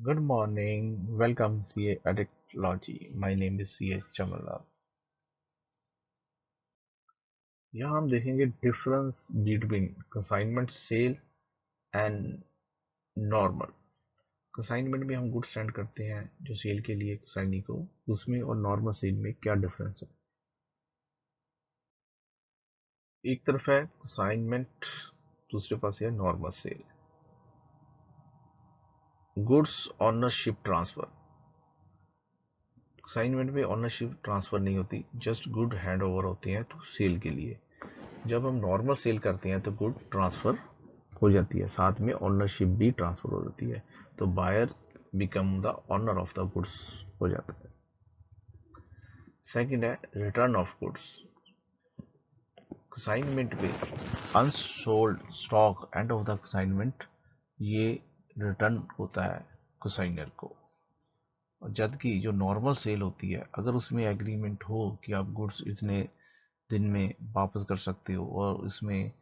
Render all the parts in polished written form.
Good morning. Welcome CA Addictology. My name is CH Chamalal. यहाँ हम देखेंगे difference between consignment sale and normal. Consignment में हम goods send करते हैं जो सेल के लिए कंसाइनी को, उसमें और नॉर्मल सेल में क्या डिफरेंस है। एक तरफ है कंसाइनमेंट, दूसरे पास है normal sale. Goods ownership transfer. Consignment में ऑनरशिप ट्रांसफर नहीं होती, जस्ट गुड हैंड ओवर होती है तो सेल के लिए। जब हम नॉर्मल सेल करते हैं तो गुड ट्रांसफर हो जाती है, साथ में ओनरशिप भी ट्रांसफर हो जाती है, तो buyer become the owner of the goods हो जाता है। सेकंड है रिटर्न ऑफ गुड्स। कंसाइनमेंट पे unsold stock end of the consignment ये रिटर्न होता है कंसाइनर को। जबकि जो नॉर्मल सेल होती है, अगर उसमें एग्रीमेंट हो कि आप गुड्स इतने दिन में वापस कर सकते हो और इसमें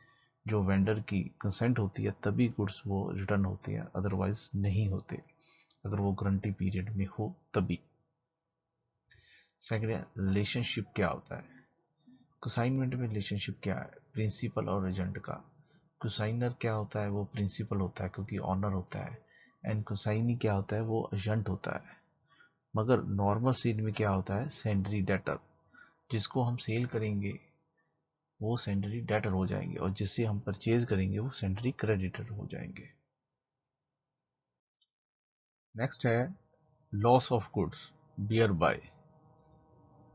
जो वेंडर की कंसेंट होती है, तभी गुड्स वो रिटर्न होते हैं, अदरवाइज नहीं होते, अगर वो गारंटी पीरियड में हो तभी। सेकंड है रिलेशनशिप क्या होता है। कंसाइनमेंट में रिलेशनशिप क्या है, प्रिंसिपल और एजेंट का। कंसाइनर क्या होता है, वो प्रिंसिपल होता है क्योंकि ऑनर होता है, एंड कंसाइनी क्या होता है, वो एजेंट होता है। मगर नॉर्मल सेल में क्या होता है, सेंडरी डेटर। जिसको हम सेल करेंगे वो सेंडरी डेटर हो जाएंगे, और जिससे हम परचेज करेंगे वो सेंडरी क्रेडिटर हो जाएंगे। नेक्स्ट है loss of goods bear by.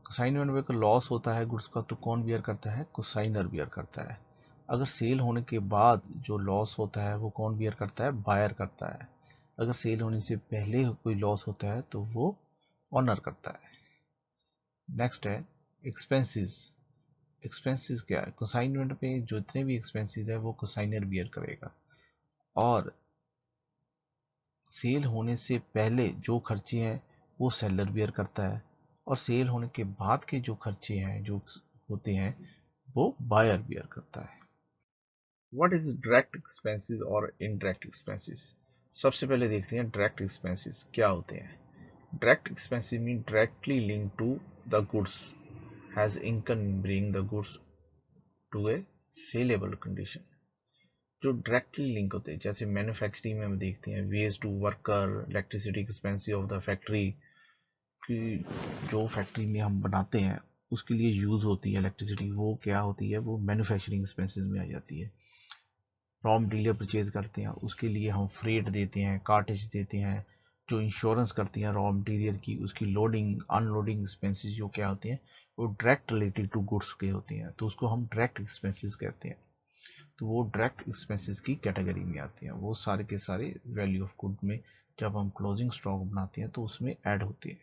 Consignment में अगर लॉस होता है गुड्स का तो कौन बियर करता है, कंसाइनर बियर करता है। अगर सेल होने के बाद जो लॉस होता है वो कौन बियर करता है, बायर करता है। अगर सेल होने से पहले कोई लॉस होता है तो वो ऑनर करता है। नेक्स्ट है एक्सपेंसेस। एक्सपेंसेस क्या है, कंसाइनमेंट में जो जितने भी एक्सपेंसेस है वो कंसाइनर बियर करेगा, और सेल होने से पहले जो खर्चे हैं वो सेलर बियर करता है, और सेल होने के बाद के जो खर्चे हैं जो होते हैं वो बायर बियर करता है। व्हाट इज डायरेक्ट एक्सपेंसेस और इनडायरेक्ट एक्सपेंसेस। सबसे पहले देखते हैं डायरेक्ट एक्सपेंसेस क्या होते हैं। Direct expenses mean directly link to the goods, has income bring the goods to a saleable condition. जो डायरेक्टली लिंक होते हैं, जैसे मैन्युफैक्चरिंग में हम देखते हैं wage to worker, electricity expensive of the factory, कि जो फैक्ट्री में हम बनाते हैं उसके लिए यूज़ होती है इलेक्ट्रिसिटी, वो क्या होती है, वो मैन्युफैक्चरिंग एक्सपेंसेस में आ जाती है। रॉ मटेरियल परचेज करते हैं उसके लिए हम फ्रेट देते हैं, कार्टेज देते हैं। जो इंश्योरेंस करती हैं रॉ मटेरियल की, उसकी लोडिंग अनलोडिंग एक्सपेंसेस जो क्या होते हैं वो डायरेक्ट रिलेटेड टू गुड्स के होते हैं, तो उसको हम डायरेक्ट एक्सपेंसेस कहते हैं। तो वो डायरेक्ट एक्सपेंसेस की कैटेगरी में आते हैं, वो सारे के सारे वैल्यू ऑफ गुड में जब हम क्लोजिंग स्टॉक बनाते हैं तो उसमें ऐड होते हैं।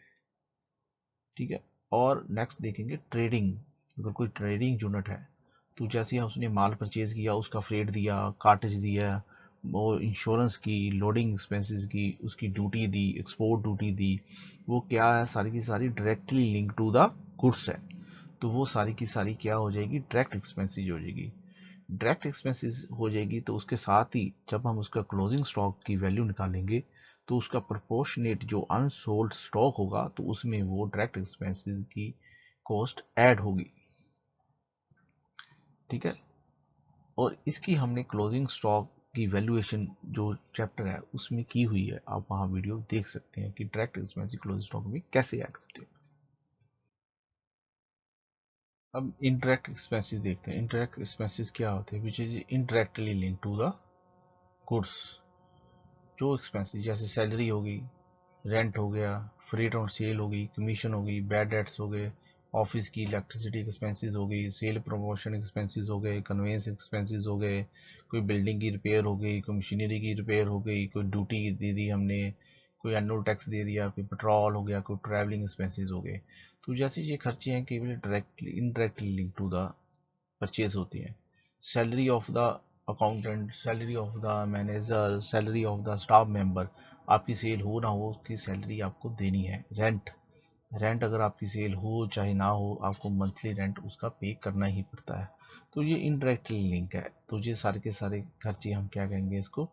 ठीक है। और नेक्स्ट देखेंगे ट्रेडिंग। अगर कोई ट्रेडिंग यूनिट है तो जैसे ही उसने माल परचेज किया, उसका फ्रेट दिया, कार्टेज दिया, वो इंश्योरेंस की, लोडिंग एक्सपेंसेस की, उसकी ड्यूटी दी, एक्सपोर्ट ड्यूटी दी, वो क्या है, सारी की सारी directly link to the goods है, तो वो सारी की सारी क्या हो जाएगी, डायरेक्ट एक्सपेंसेस हो जाएगी। डायरेक्ट एक्सपेंसेस हो जाएगी तो उसके साथ ही जब हम उसका क्लोजिंग स्टॉक की वैल्यू निकालेंगे तो उसका प्रोपोर्शनेट जो अनसोल्ड स्टॉक होगा तो उसमें वो डायरेक्ट एक्सपेंसेस की कॉस्ट ऐड होगी। ठीक है। और इसकी हमने क्लोजिंग स्टॉक की वैल्यूएशन जो चैप्टर है उसमें की हुई है, आप वहां वीडियो देख सकते हैं कि डायरेक्ट एक्सपेंसेस क्लोजिंग स्टॉक में कैसे ऐड होते हैं। अब इनडायरेक्ट एक्सपेंसेस देखते हैं। इनडायरेक्ट एक्सपेंसेस क्या होते हैं, which is indirectly link to the goods. जो एक्सपेंसेस जैसे सैलरी होगी, रेंट हो गया, फ्रेट और सेल होगी, कमीशन होगी, बैड डेट्स हो गए, ऑफिस की इलेक्ट्रिसिटी एक्सपेंसेस हो गई, सेल प्रमोशन एक्सपेंसेस हो गए, कन्वेंस एक्सपेंसेस हो गए, कोई बिल्डिंग की रिपेयर हो गई, कोई मशीनरी की रिपेयर हो गई, कोई ड्यूटी दे दी हमने, कोई एनुअल टैक्स दे दिया, कोई पेट्रोल हो गया, कोई ट्रैवलिंग एक्सपेंसेस हो गए। तो जैसे ये खर्चे हैं केवल directly indirectly link to the purchase होती है। Salary of the accountant, salary of the manager, salary of the staff member, आपकी सेल हो ना हो उसकी सैलरी आपको देनी है। रेंट, रेंट अगर आपकी सेल हो चाहे ना हो आपको मंथली रेंट उसका पे करना ही पड़ता है। तो ये इनडायरेक्टली लिंक है, तो ये सारे के सारे खर्चे हम क्या कहेंगे, इसको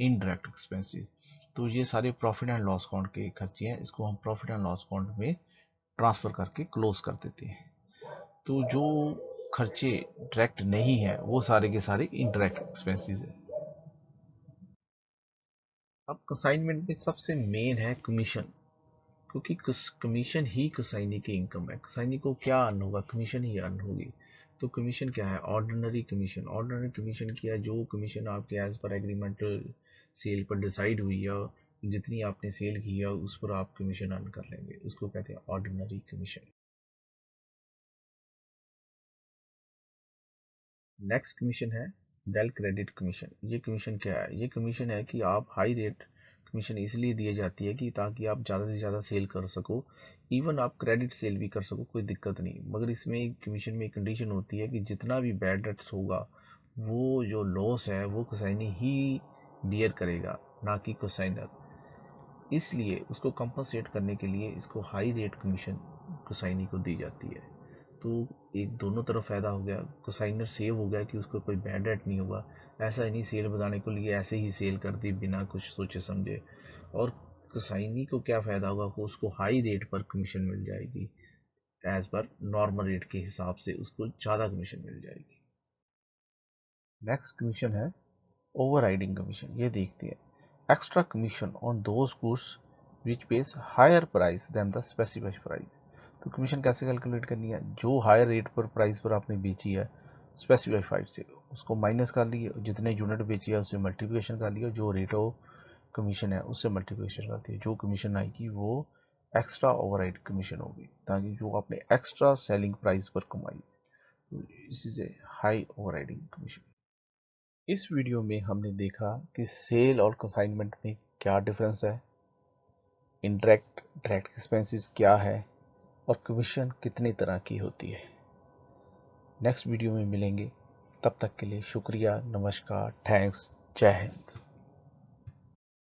इनडायरेक्ट एक्सपेंसेस। तो ये सारे प्रॉफिट एंड लॉस अकाउंट के खर्चे हैं, इसको हम प्रॉफिट एंड लॉस अकाउंट में ट्रांसफर करके क्लोज कर देते हैं। तो जो खर्चे डायरेक्ट नहीं है वो सारे के सारे इनडायरेक्ट एक्सपेंसेस है। अब कंसाइनमेंट में सबसे मेन है कमीशन, क्योंकि कमीशन ही कंसाइनी की इनकम है। कंसाइनी को क्या अर्न होगा, कमीशन ही अर्न होगी। तो कमीशन क्या है, ऑर्डिनरी कमीशन। ऑर्डिनरी कमीशन क्या है, जो कमीशन आपके एज पर एग्रीमेंटल सेल पर डिसाइड हुई है, जितनी आपने सेल की है उस पर आप कमीशन अर्न कर लेंगे, उसको कहते हैं ऑर्डिनरी कमीशन। नेक्स्ट कमीशन है डेल क्रेडिट कमीशन। ये कमीशन क्या है, ये कमीशन है कि आप हाई रेट कमीशन इसलिए दिए जाती है कि ताकि आप ज़्यादा से ज़्यादा सेल कर सको, इवन आप क्रेडिट सेल भी कर सको, कोई दिक्कत नहीं। मगर इसमें कमीशन में एक कंडीशन होती है कि जितना भी बैड डेट्स होगा वो जो लॉस है वो कंसाइनी ही बियर करेगा, ना कि कंसाइनर। इसलिए उसको कंपनसेट करने के लिए इसको हाई रेट कमीशन कंसाइनी को दी जाती है। तो एक दोनों तरफ फ़ायदा हो गया, कंसाइनर सेव हो गया कि उसको कोई बैड डेट नहीं होगा। ऐसा ही नहीं सेल बताने को लिए ऐसे ही सेल कर दी बिना कुछ सोचे समझे। और कंसाइनी को क्या फ़ायदा होगा कि उसको हाई रेट पर कमीशन मिल जाएगी, एज पर नॉर्मल रेट के हिसाब से उसको ज़्यादा कमीशन मिल जाएगी। नेक्स्ट कमीशन है ओवर राइडिंग कमीशन। ये देखते हैं, extra commission on those goods which pays higher price than the specified price. तो कमीशन कैसे कैलकुलेट करनी है, जो हायर रेट पर प्राइस पर आपने बेची है स्पेसिफाइड से, उसको माइनस कर लिए, जितने यूनिट बेची है उससे मल्टीप्लिकेशन कर लिया, जो रेट ऑफ कमीशन है उससे मल्टीप्लिकेशन कर दिया, जो कमीशन आएगी वो एक्स्ट्रा ओवरराइड कमीशन होगी, ताकि जो आपने एक्स्ट्रा सेलिंग प्राइस पर कमाई, तो इसी से हाई ओवरराइडिंग कमीशन। इस वीडियो में हमने देखा कि सेल और कंसाइनमेंट में क्या डिफरेंस है, इनडायरेक्ट डायरेक्ट एक्सपेंसेस क्या है, और कमीशन कितनी तरह की होती है। नेक्स्ट वीडियो में मिलेंगे, तब तक के लिए शुक्रिया, नमस्कार, थैंक्स, जय हिंद।